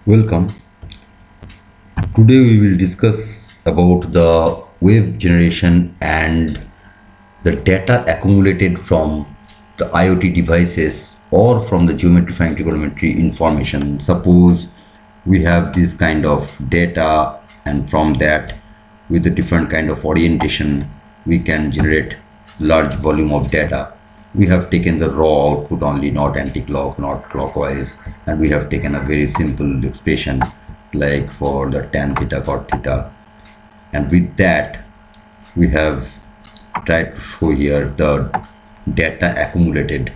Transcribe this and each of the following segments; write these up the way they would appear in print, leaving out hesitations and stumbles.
Welcome. Today we will discuss about the wave generation and the data accumulated from the IoT devices or from the geometrifying trigonometry information. Suppose we have this kind of data, and from that, with a different kind of orientation, we can generate large volume of data. We have taken the raw output only, not anti-clock, not clockwise, and we have taken a very simple expression like for the tan theta cot theta, and with that we have tried to show here the data accumulated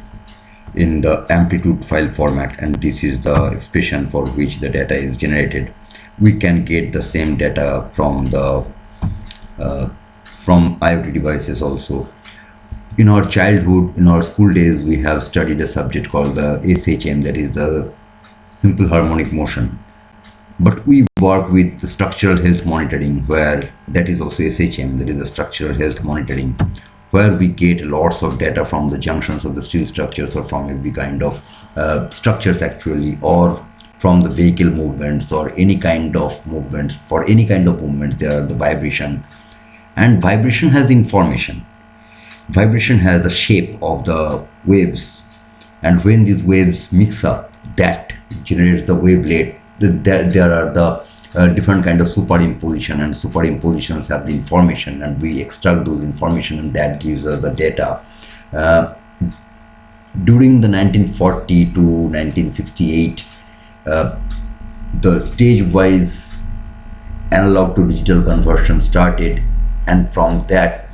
in the amplitude file format, and this is the expression for which the data is generated. We can get the same data from the from IoT devices also. In our childhood, in our school days, we have studied a subject called the SHM, that is the simple harmonic motion. But we work with the structural health monitoring, where that is also SHM, that is the structural health monitoring, where we get lots of data from the junctions of the steel structures or from every kind of structures actually, or from the vehicle movements or any kind of movements. For any kind of movement, there are the vibration, and vibration has information. Vibration has the shape of the waves, and when these waves mix up, that generates the wavelet. There are the different kind of superimposition, and superimpositions have the information, and we extract those information, and that gives us the data. uh, During the 1940 to 1968, the stage wise analog to digital conversion started, and from that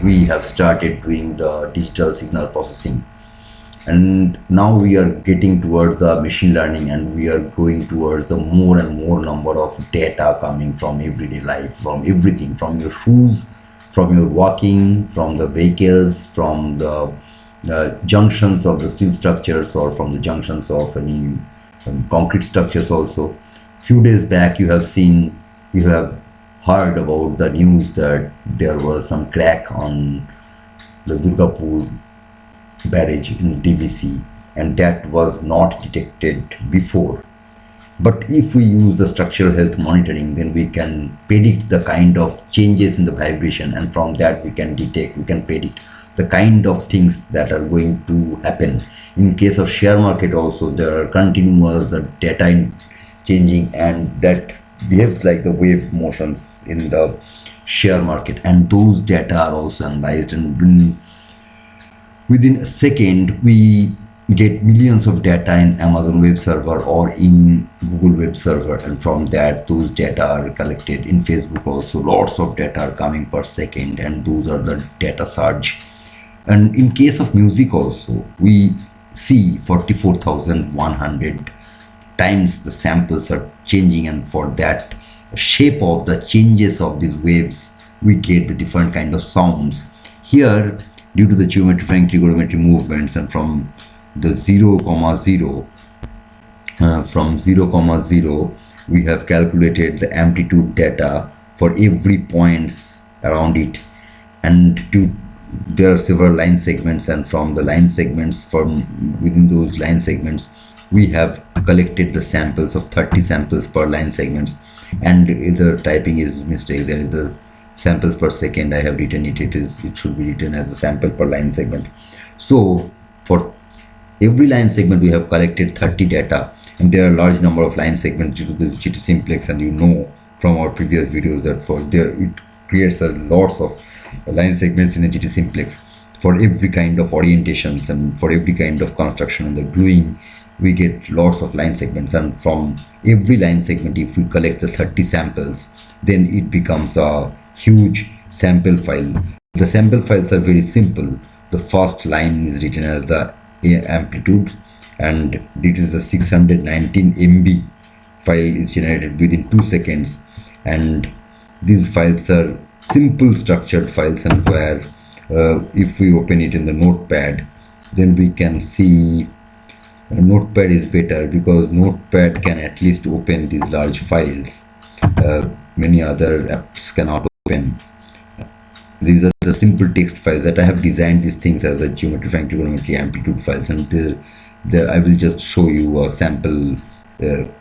we have started doing the digital signal processing, and now we are getting towards the machine learning, and we are going towards the more and more number of data coming from everyday life, from everything, from your shoes, from your walking, from the vehicles, from the junctions of the steel structures, or from the junctions of any concrete structures also. Few days back you have heard about the news that there was some crack on the Durgapur barrage in DVC, and that was not detected before. But if we use the structural health monitoring, then we can predict the kind of changes in the vibration, and from that we can predict the kind of things that are going to happen. In case of share market also, there are continuous the data changing, and that behaves like the wave motions in the share market, and those data are also analyzed, and within a second we get millions of data in Amazon web server or in Google web server, and from that those data are collected in Facebook also. Lots of data are coming per second, and those are the data surge. And in case of music also, we see 44,100 times the samples are changing, and for that shape of the changes of these waves we get the different kind of sounds. Here, due to the geometrifying trigonometry movements, and from the 0 comma 0, from 0 comma 0 we have calculated the amplitude data for every points around it, and there are several line segments, and from the line segments, from within those line segments we have collected the samples of 30 samples per line segments. And the typing is mistake, there is the samples per second I have written it, it should be written as a sample per line segment. So for every line segment we have collected 30 data, and there are large number of line segments due to this GT simplex, and you know from our previous videos that for there it creates a lots of line segments in a GT simplex for every kind of orientations, and for every kind of construction and the gluing we get lots of line segments. And from every line segment, if we collect the 30 samples, then it becomes a huge sample file. The sample files are very simple. The first line is written as the amplitude, and it is the 619 MB file is generated within 2 seconds. And these files are simple structured files, and where if we open it in the notepad, then we can see notepad is better, because notepad can at least open these large files. Many other apps cannot open. These are the simple text files that I have designed these things as the geometrifying trigonometry amplitude files, and there I will just show you a sample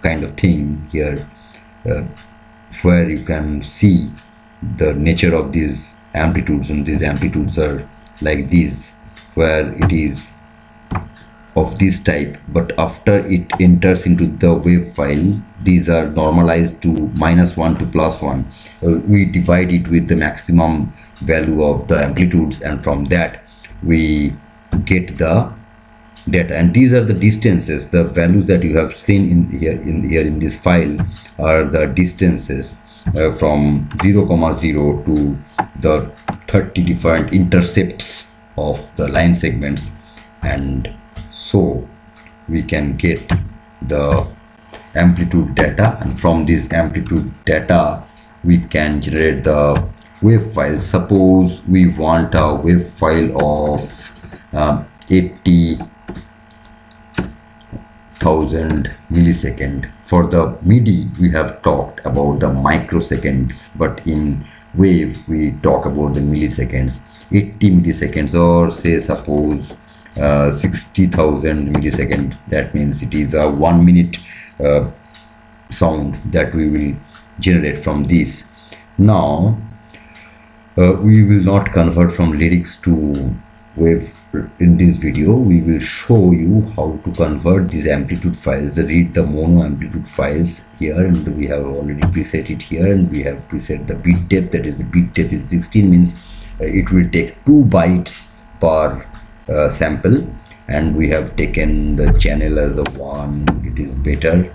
kind of thing here, uh, where you can see the nature of these amplitudes, and these amplitudes are like this, where it is of this type, but after it enters into the wave file, these are normalized to -1 to +1. We divide it with the maximum value of the amplitudes, and from that we get the data. And these are the distances. The values that you have seen in this file are the distances from 0,0 to the 30 different intercepts of the line segments, and so we can get the amplitude data, and from this amplitude data we can generate the wave file. Suppose we want a wave file of 80,000 millisecond. For the MIDI we have talked about the microseconds, but in wave we talk about the milliseconds. 80 milliseconds, or say suppose 60,000 milliseconds. That means it is a 1 minute sound that we will generate from this. Now we will not convert from lyrics to wave in this video. We will show you how to convert these amplitude files, read the mono amplitude files here, and we have already preset it here, and we have preset the bit depth. That is, the bit depth is 16, means it will take 2 bytes per sample, and we have taken the channel as the 1. It is better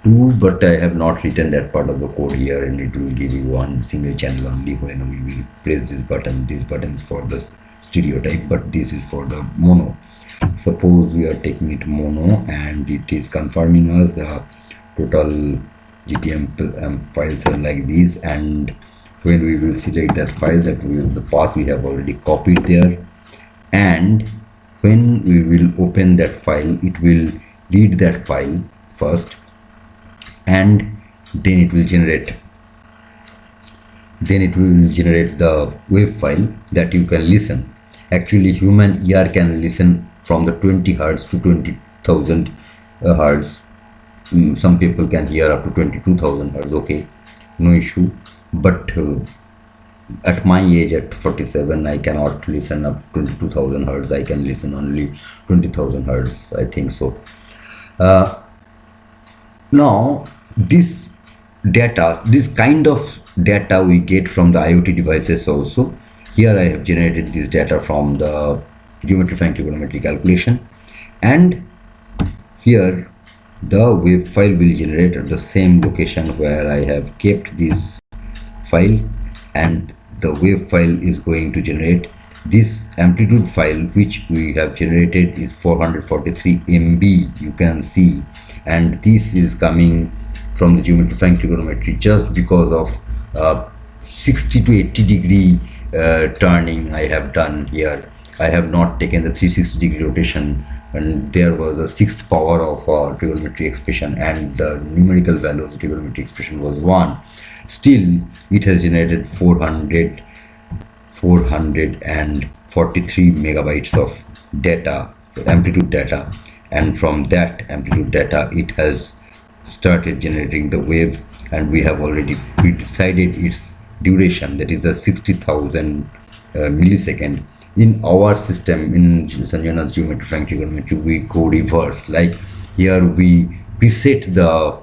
2, but I have not written that part of the code here, and it will give you 1 single channel only when we will press this button. This button is for the stereotype, but this is for the mono. Suppose we are taking it mono, and it is confirming us the total GTM files are like this, and when we will select that file, that will the path we have already copied there, and when we will open that file, it will read that file first, and then it will generate the wave file that you can listen. Actually, human ear can listen from the 20 hertz to 20,000 hertz. Some people can hear up to 22,000 hertz. Okay, no issue. But at my age, at 47, I cannot listen up 22,000 hertz. I can listen only 20,000 hertz, I think so. Now this data, this kind of data we get from the IoT devices also. Here I have generated this data from the geometrifying trigonometry calculation, and here the wave file will generate at the same location where I have kept this file, and the wave file is going to generate this amplitude file, which we have generated is 443 MB, you can see, and this is coming from the geometrifying trigonometry just because of 60 to 80 degree turning I have done here. I have not taken the 360 degree rotation, and there was a 6th power of trigonometry expression, and the numerical value of the trigonometry expression was 1. Still it has generated 443 megabytes of data, amplitude data, and from that amplitude data it has started generating the wave, and we have already decided its duration, that is the 60,000 millisecond. In our system, in Sanjoy's geometrifying trigonometry, we go reverse. Like here we preset the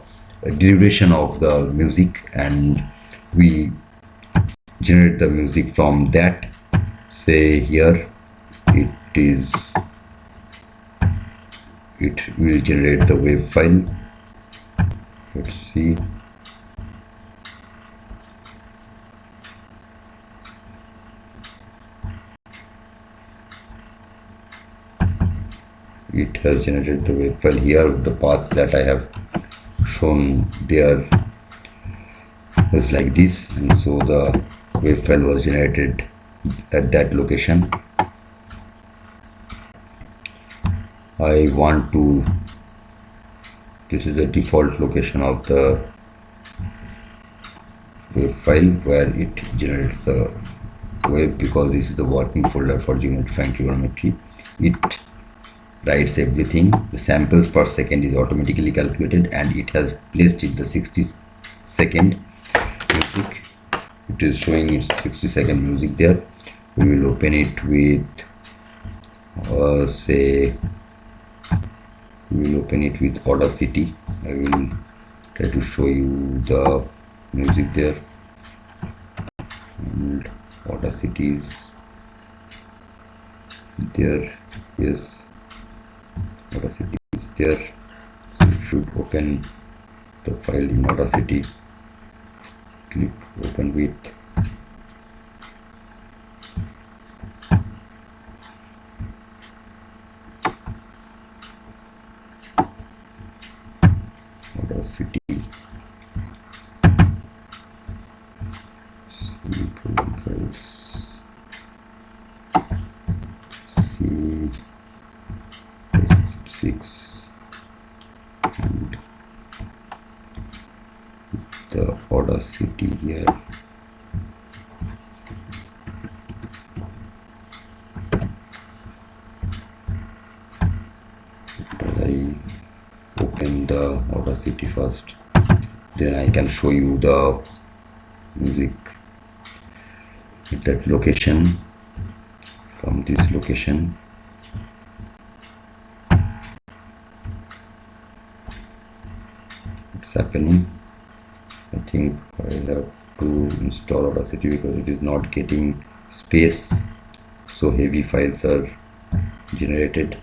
duration of the music, and we generate the music from that. Say here it will generate the wave file. Let's see. It has generated the wave file here. The path that I have shown there is like this, and so the wave file was generated at that location. This is the default location of the wave file where it generates the wave, because this is the working folder for geometrifying trigonometry. It writes everything. The samples per second is automatically calculated, and it has placed it the 60-second music. It is showing its 60-second music there. We will open it with say we will open it with Audacity. I will try to show you the music there, and Audacity is there. Yes, Audacity is there, so you should open the file in Audacity. Click open with. Audacity. C6 and the Audacity here. I open the Audacity first, then I can show you the music at that location. From this location, it's happening. I think I have to install Audacity because it is not getting space, so heavy files are generated.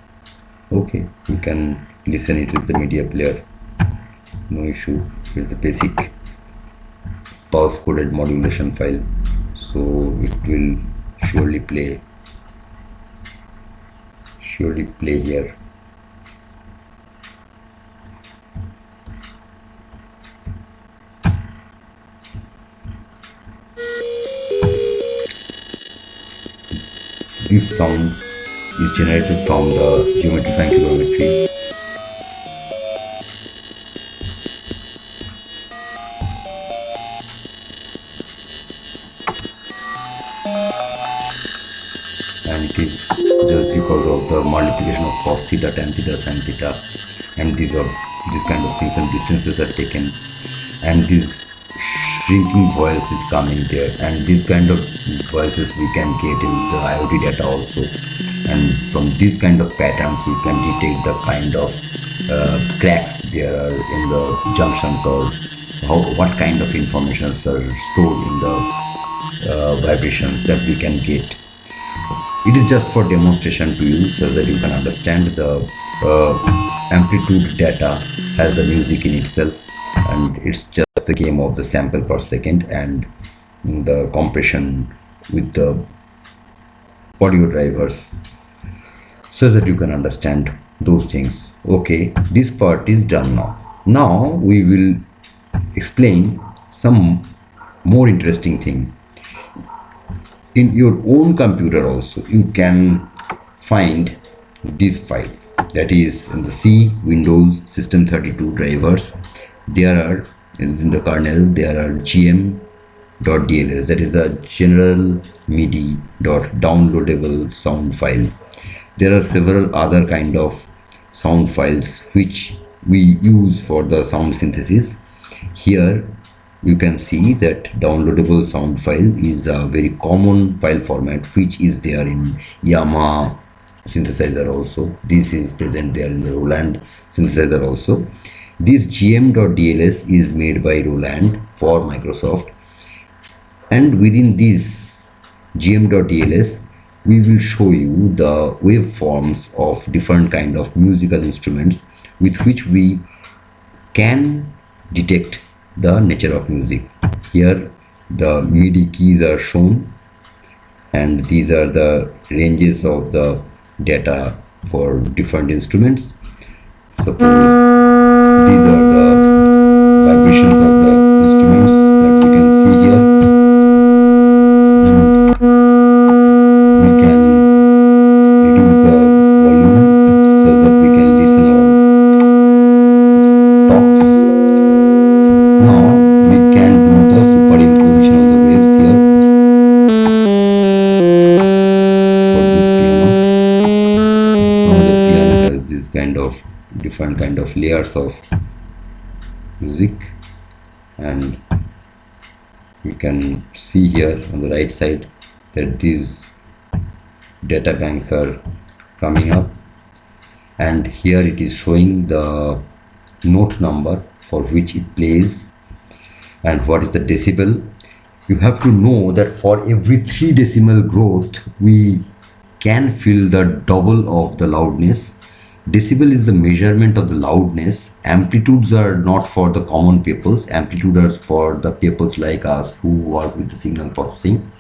Okay, you can listen it with the media player, no issue. It's the basic pulse coded modulation file, so it will surely play here. This sound is generated from the Geometrifying Trigonometry. And it is just because of the multiplication of cos theta, tan theta, sin theta, and these kind of things, and distances are taken, and this shrinking voice is coming there, and these kind of voices we can get in the IoT data also, and from these kind of patterns we can detect the kind of cracks there are in the junctions, or what kind of information are stored in the vibrations that we can get. It is just for demonstration to you so that you can understand the amplitude data has the music in itself, and it's just the game of the sample per second and the compression with the audio drivers, so that you can understand those things. Okay, this part is done now. Now we will explain some more interesting thing. In your own computer also you can find this file, that is in the C Windows System 32 drivers. There are in the kernel there are gm.dls, that is the general MIDI downloadable sound file. There are several other kind of sound files which we use for the sound synthesis. Here you can see that downloadable sound file is a very common file format which is there in Yamaha synthesizer also. This is present there in the Roland synthesizer also. This gm.dls is made by Roland for Microsoft, and within this gm.dls we will show you the waveforms of different kind of musical instruments with which we can detect the nature of music. Here the MIDI keys are shown, and these are the ranges of the data for different instruments. Suppose these are the vibrations of the instruments that we can see here, and we can reduce the volume so that we can listen our talks. Now we can do the superimposition of the waves here for this piano. Now the piano these kind of different kind of layers of music, and you can see here on the right side that these data banks are coming up, and here it is showing the note number for which it plays and what is the decibel. You have to know that for every 3 decimal growth we can feel the double of the loudness. Decibel is the measurement of the loudness. Amplitudes are not for the common peoples. Amplitude are for the peoples like us who work with the signal processing.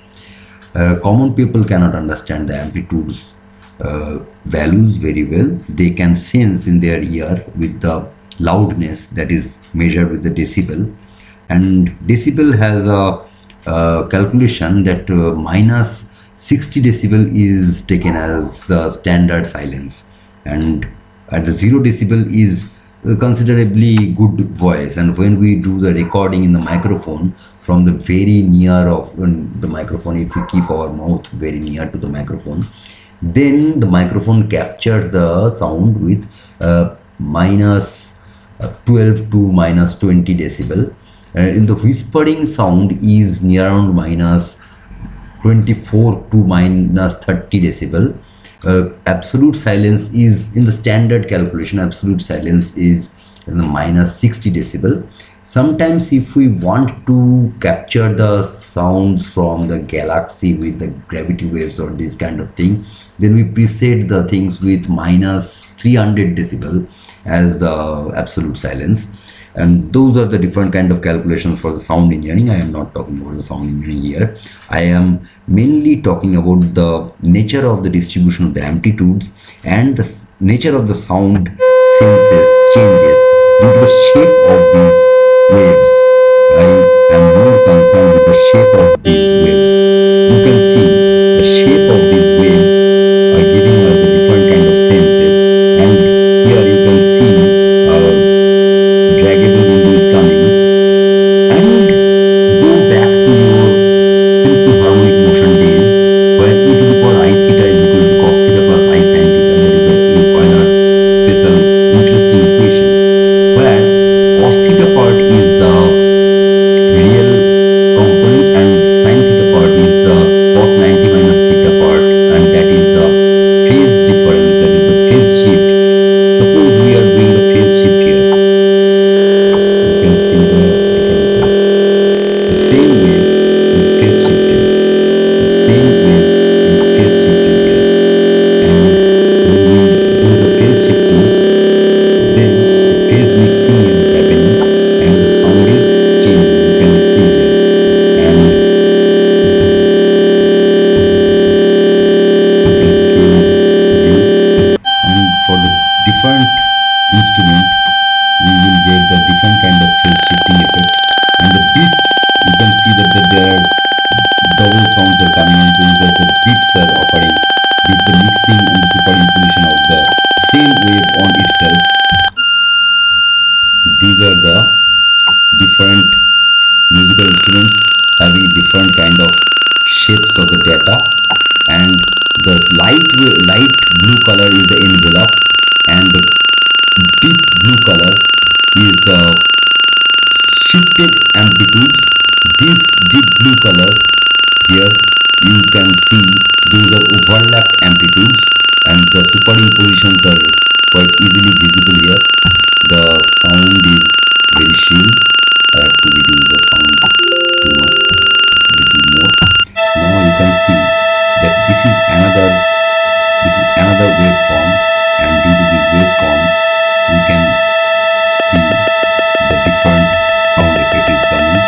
Common people cannot understand the amplitudes values very well. They can sense in their ear with the loudness that is measured with the decibel, and decibel has a calculation that minus 60 decibel is taken as the standard silence, and at the 0 decibel is considerably good voice. And when we do the recording in the microphone from the very near of the microphone, if we keep our mouth very near to the microphone, then the microphone captures the sound with minus 12 to minus 20 decibel. In the whispering sound is near around minus 24 to minus 30 decibel. Absolute silence is, in the standard calculation, absolute silence is in the minus 60 decibel. Sometimes if we want to capture the sounds from the galaxy with the gravity waves or this kind of thing, then we preset the things with minus 300 decibel as the absolute silence. And those are the different kind of calculations for the sound engineering. I am not talking about the sound engineering here. I am mainly talking about the nature of the distribution of the amplitudes and the nature of the sound senses changes due to the shape of these waves. I am more concerned with the shape of these waves. You can see the shape of these waves are giving us the different kind of senses, and here you can see draggable window is coming. And go back to your simple harmonic motion days where e to the power I theta is equal to cos theta plus I sin theta. That is the Euler's special interesting equation, where cos theta part is the real component and sin theta part is the cos 90 minus theta part, and that is the phase difference, that is the phase shift. Suppose we are doing the phase shift here. You can see the differences. The same wave is phase shifted. The same wave is phase shifted here. And when we do the phase shifting, then the phase mixing is happening and the sound is changing. You can see here. And you can scale this view. And for the different instrument, we will get the different kind of phase shifting effects. And the beats, you can see that there are double sounds are coming on. Those are the beats are occurring with the mixing and the superimposition of the same wave on itself. These are the different musical instruments having different kind of shapes of the data, and the light blue color is the envelope, and the deep blue color is the shifted amplitudes. This deep blue color here, you can see those are overlapped amplitudes, and the superimpositions are quite easily visible here. The sound is very shrill. I have to reduce the sound too much, little more. Now you can see that this is another waveform, and due to this waveform we can see the different sound effect is coming.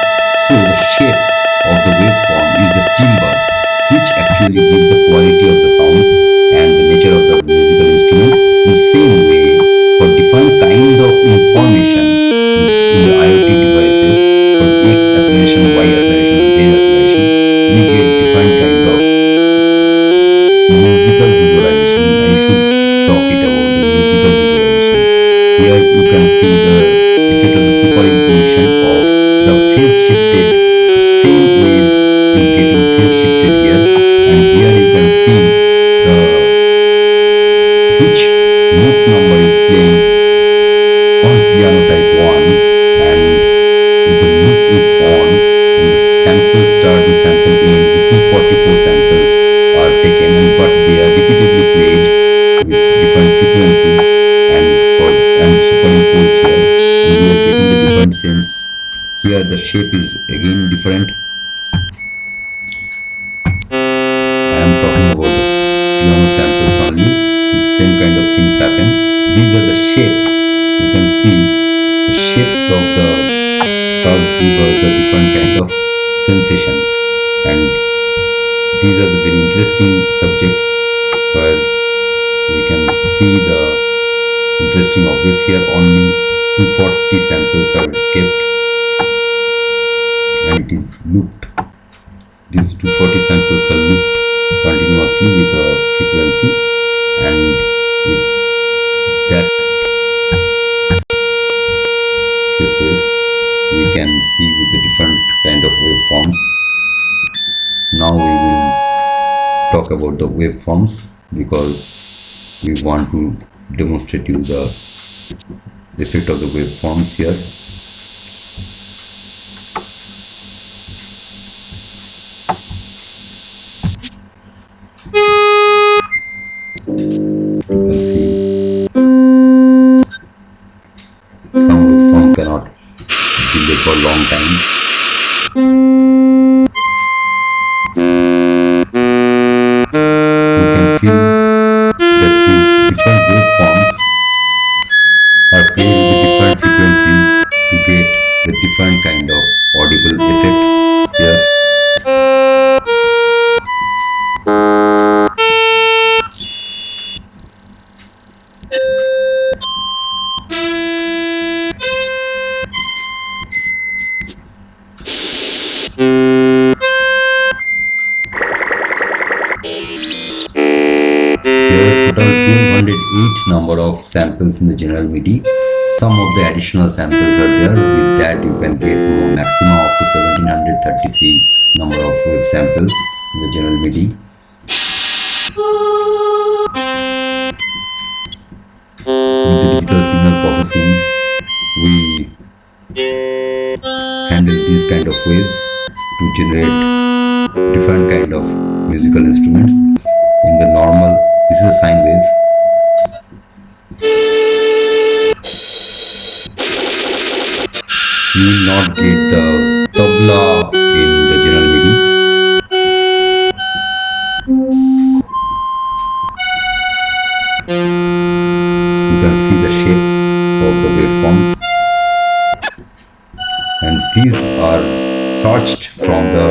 talking about the piano samples only. The same kind of things happen. These are the shapes. You can see the shapes of the curves give us the different kind of sensation, and these are the very interesting subjects where we can see the interesting objects. Here only 240 samples are kept and it is looped. These 240 samples are looped continuously with a frequency, and with that cases we can see with the different kind of waveforms. Now we will talk about the waveforms because we want to demonstrate you the effect of the waveforms here. You can see some waveform cannot delay for a long time. You can feel that the different waveforms are played with different frequencies to get the different kind of audible effect here. There are total 208 number of samples in the general MIDI. Some of the additional samples are there. With that you can get more maximum up to 1733 number of wave samples in the general MIDI. With the digital signal processing, we handle these kind of waves to generate different kind of musical instruments. In the normal, this is a sine wave. You will not get the tabla in the general MIDI. You can see the shapes of the waveforms, and these are searched from the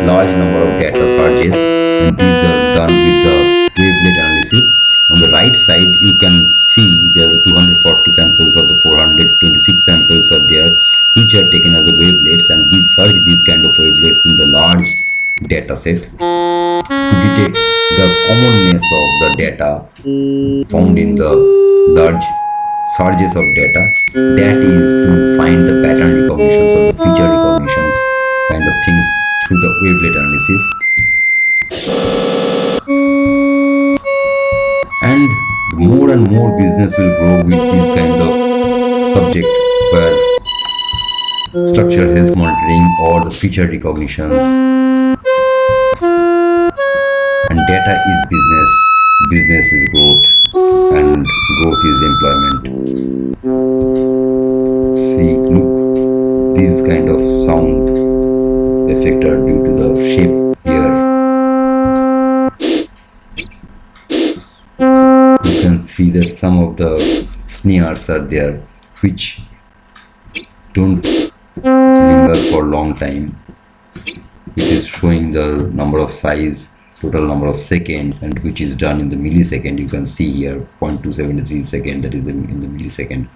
large number of data searches, and these are done with the wavelet analysis. On the right side you can see there are 240 samples of the 426 samples are there, which are taken as the wavelets, and we search these kind of wavelets in the large data set to detect the commonness of the data found in the large surges of data. That is to find the pattern recognitions or the feature recognitions kind of things through the wavelet analysis. And more and more business will grow with this kind of subject where structural health monitoring or the feature recognitions, and data is business, business is growth, and growth is employment. See, look, these kind of sound effect are due to the shape here. You can see that some of the snares are there which don't linger for long time. It is showing the number of size, total number of second, and which is done in the millisecond. You can see here 0.273 second, that is in the millisecond.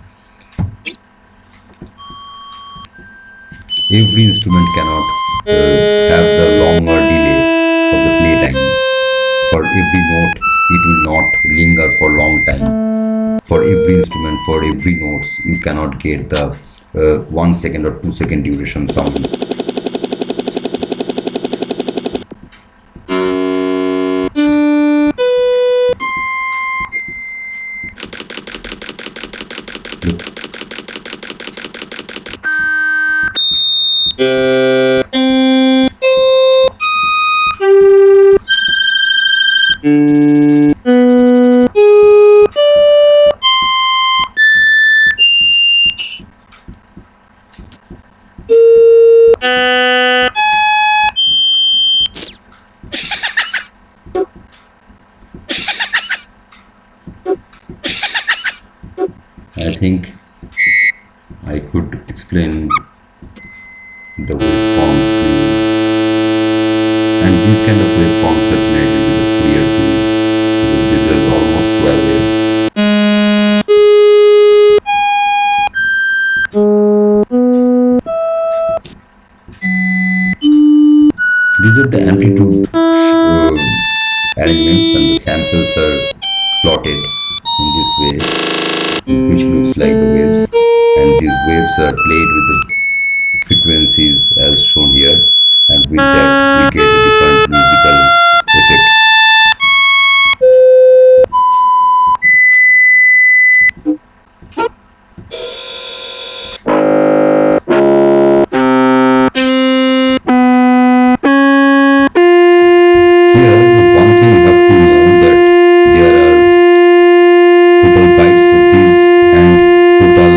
Every instrument cannot have the longer delay of the play time. For every note it will not linger for long time. For every instrument, for every notes, you cannot get the 1 second or 2 second duration sound. think I could explain the waveforms to you. And these kind of waveforms are generated with the Fourier series. So this is almost 12 waves. These are the amplitude arrangements, and the samples are plotted in this way, which looks like the waves, and these waves are played with the frequencies as shown here, and with that we get the different musical effects. Here, one thing you have to know that there are total bytes of these and total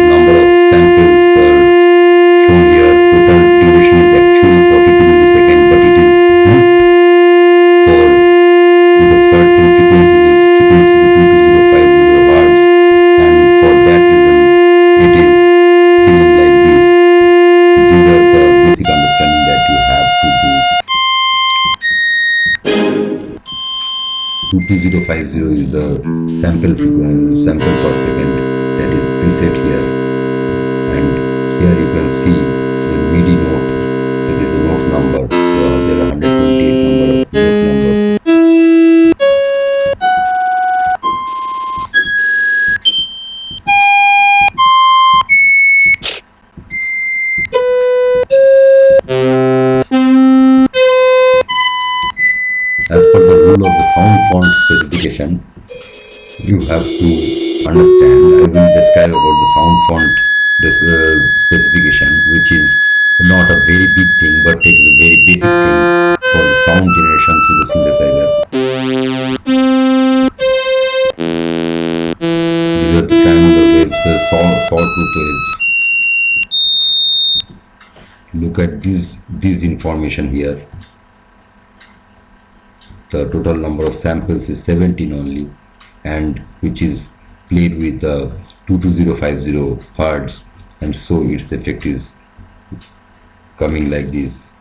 number of samples are shown here. Total duration is actually 42 milliseconds, but it is not for with a certain frequency. The frequency is 22050 hertz, and for that reason it is feeling like this. These are the basic understanding that you have to do. 22050 is the sample per second that is preset here, and here you can see the MIDI note, that is the note number. There are 128 number of note numbers. As per the rule of the sound font specification, you have to understand. I will describe about the sound font specification, which is not a very big thing, but it is a very basic thing for the sound generation through the synthesizer. These are the triangular waves, the sawtooth waves. Look at this information here. The total number of samples is 17 only, and which is played with 22050 hertz, and so its effect is coming like this.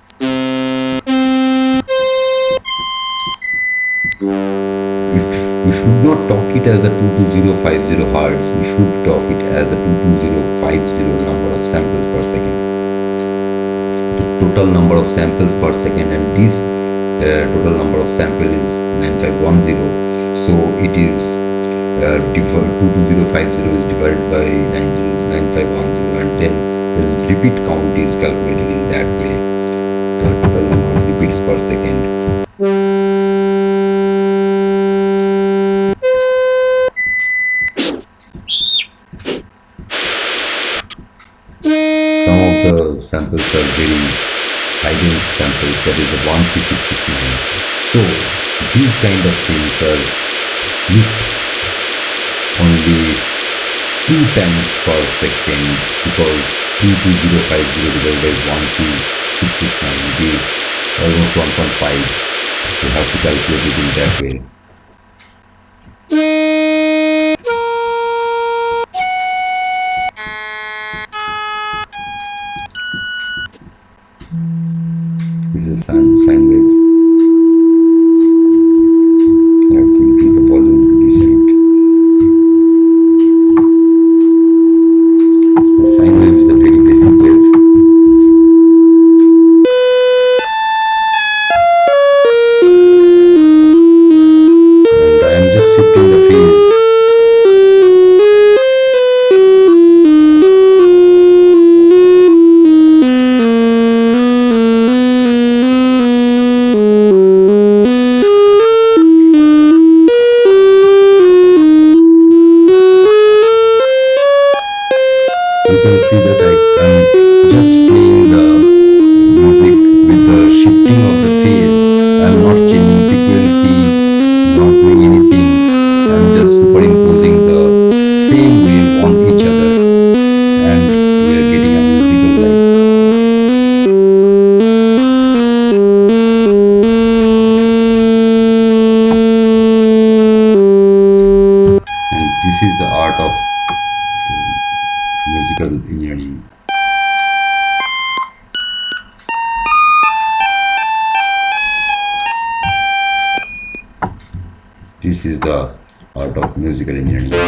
We should not talk it as a 22050 hertz, we should talk it as a 22050 number of samples per second. The total number of samples per second, and this total number of sample is 9510, so it is 22050 is divided by 9510, and then the repeat count is calculated in that way. The total number of repeats per second. Some of the samples are very high-end samples, that is the 13669. So these kind of things are used only 2 times per second, because 22050 divided by 12669 is almost 1.5. You have to calculate it in that way. This is sine wave. I have to increase the volume to decent. The sine wave is a very basic wave. This is the art of musical engineering. These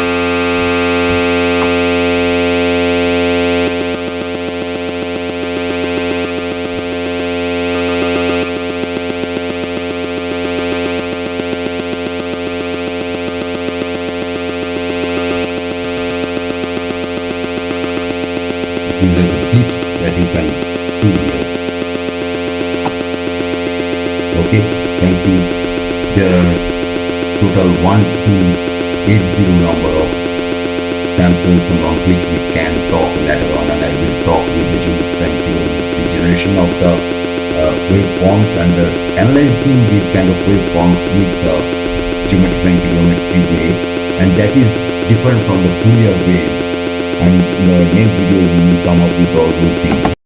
are the peaks that you can see here. Okay, thank you. There are total 1280 number of samples on which we can talk later on, and I will talk with the geometry generation of the waveforms and analyzing these kind of waveforms with the geometry way, and that is different from the Fourier ways. And in the next video we will come up with all those things.